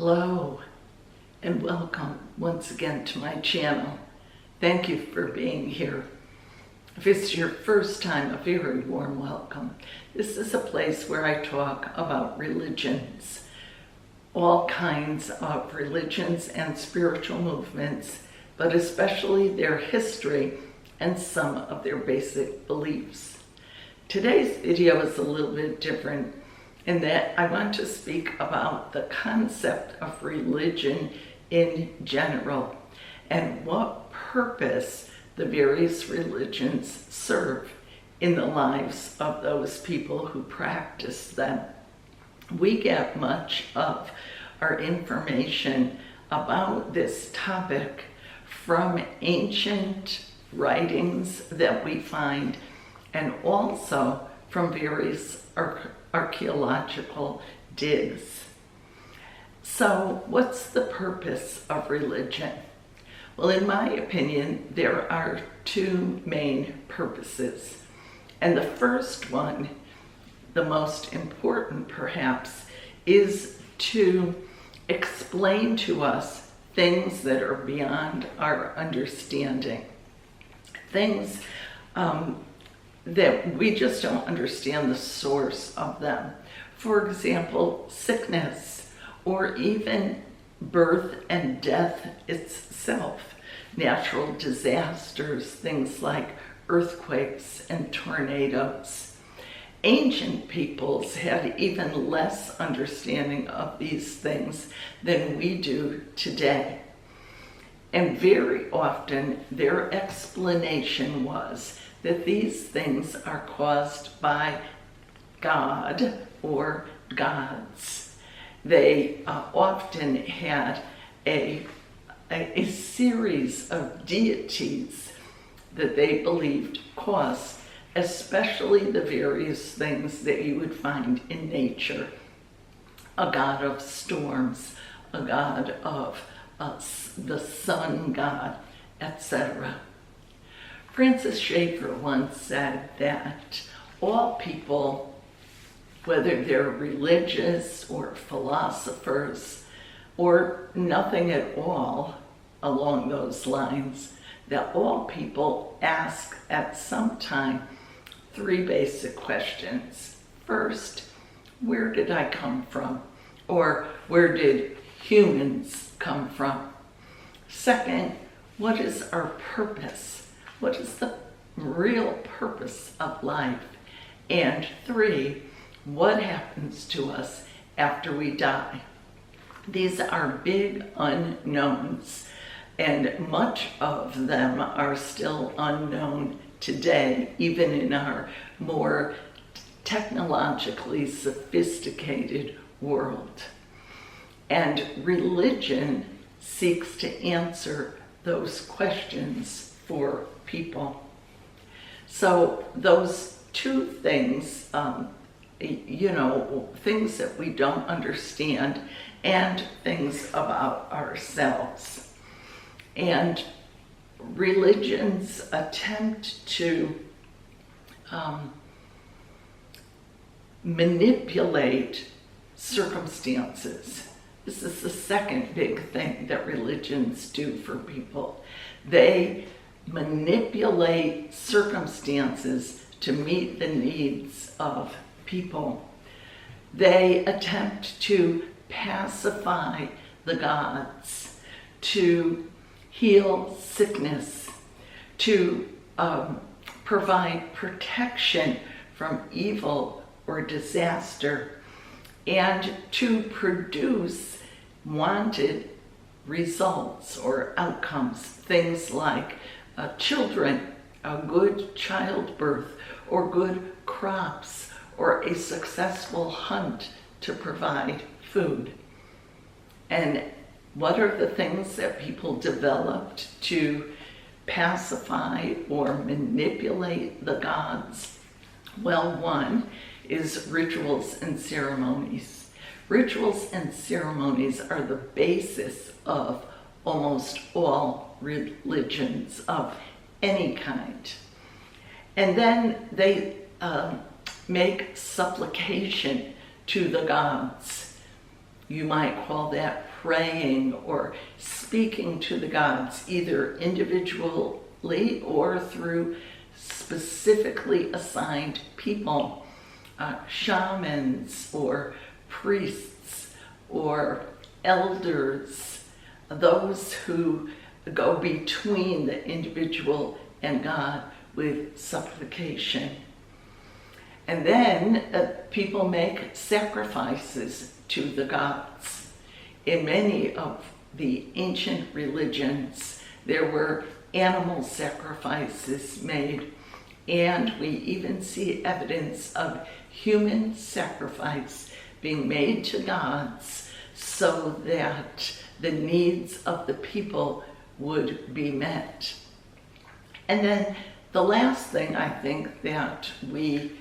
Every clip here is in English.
Hello and welcome once again to my channel. Thank you for being here. If it's your first time, a very warm welcome. This is a place where I talk about religions, all kinds of religions and spiritual movements, but especially their history and some of their basic beliefs. Today's video is a little bit different in that I want to speak about the concept of religion in general and what purpose the various religions serve in the lives of those people who practice them. We get much of our information about this topic from ancient writings that we find and also from various archaeological digs. So what's the purpose of religion? Well, in my opinion, there are two main purposes. And the first one, the most important perhaps, is to explain to us things that are beyond our understanding. Things that we just don't understand the source of them. For example, sickness, or even birth and death itself, natural disasters, things like earthquakes and tornadoes. Ancient peoples had even less understanding of these things than we do today. And very often their explanation was that these things are caused by God or gods. They often had a series of deities that they believed caused especially the various things that you would find in nature. A god of storms, a god of the sun god, etc. Francis Schaeffer once said that all people, whether they're religious or philosophers or nothing at all along those lines, that all people ask at some time three basic questions. First, where did I come from? Or where did humans come from? Second, what is our purpose? What is the real purpose of life? And three, what happens to us after we die? These are big unknowns, and much of them are still unknown today, even in our more technologically sophisticated world. And religion seeks to answer those questions for people. So those two things, things that we don't understand and things about ourselves. And religions attempt to manipulate circumstances. This is the second big thing that religions do for people. They manipulate circumstances to meet the needs of people. They attempt to pacify the gods, to heal sickness, to provide protection from evil or disaster, and to produce wanted results or outcomes, things like children, a good childbirth, or good crops, or a successful hunt to provide food. And what are the things that people developed to pacify or manipulate the gods? Well, one is rituals and ceremonies. Rituals and ceremonies are the basis of almost all religions of any kind. And then they make supplication to the gods You might call that praying or speaking to the gods, either individually or through specifically assigned people, shamans or priests or elders, those who go between the individual and God with supplication. And then people make sacrifices to the gods. In many of the ancient religions, there were animal sacrifices made, and we even see evidence of human sacrifice being made to gods so that the needs of the people would be met. And then the last thing I think that we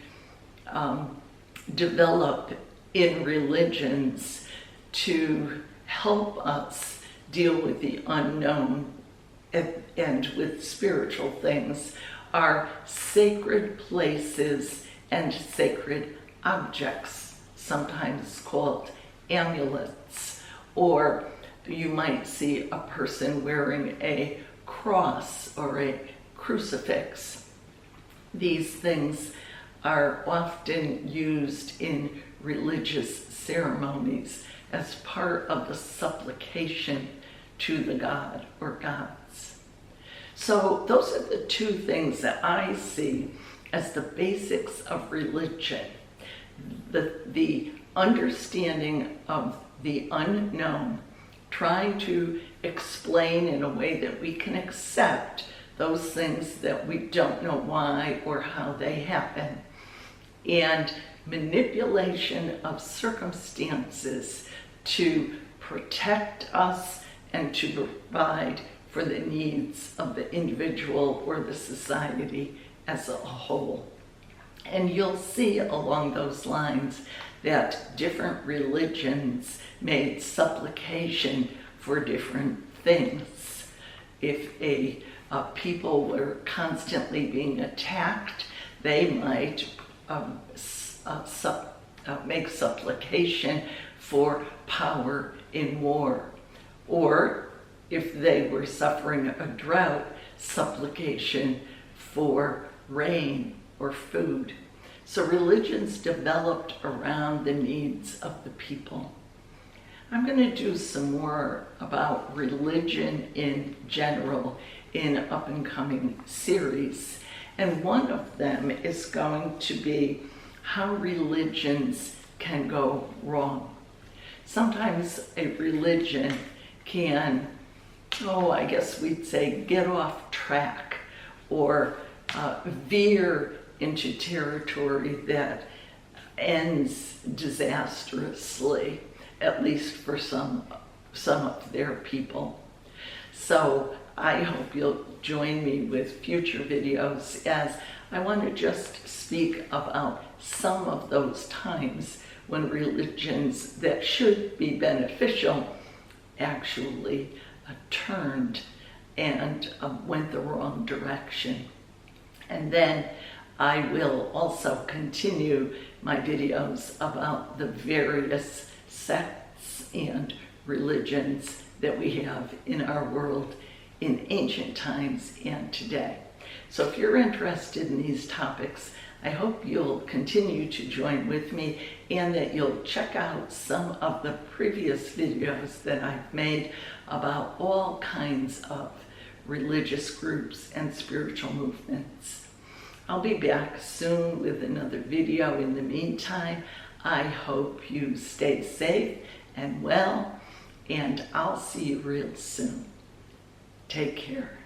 develop in religions to help us deal with the unknown and with spiritual things are sacred places and sacred objects, sometimes called amulets, or you might see a person wearing a cross or a crucifix. These things are often used in religious ceremonies as part of the supplication to the god or gods. So those are the two things that I see as the basics of religion. The understanding of the unknown, trying to explain in a way that we can accept those things that we don't know why or how they happen, and manipulation of circumstances to protect us and to provide for the needs of the individual or the society as a whole. And you'll see along those lines that different religions made supplication for different things. If a people were constantly being attacked, they might make supplication for power in war. Or if they were suffering a drought, supplication for rain or food. So religions developed around the needs of the people. I'm going to do some more about religion in general in an up-and-coming series. And one of them is going to be how religions can go wrong. Sometimes a religion can, I guess we'd say, get off track or veer into territory that ends disastrously, at least for some of their people. So I hope you'll join me with future videos, as I want to just speak about some of those times when religions that should be beneficial actually turned and went the wrong direction. And then I will also continue my videos about the various sects and religions that we have in our world in ancient times and today. So if you're interested in these topics, I hope you'll continue to join with me and that you'll check out some of the previous videos that I've made about all kinds of religious groups and spiritual movements. I'll be back soon with another video. In the meantime, I hope you stay safe and well, and I'll see you real soon. Take care.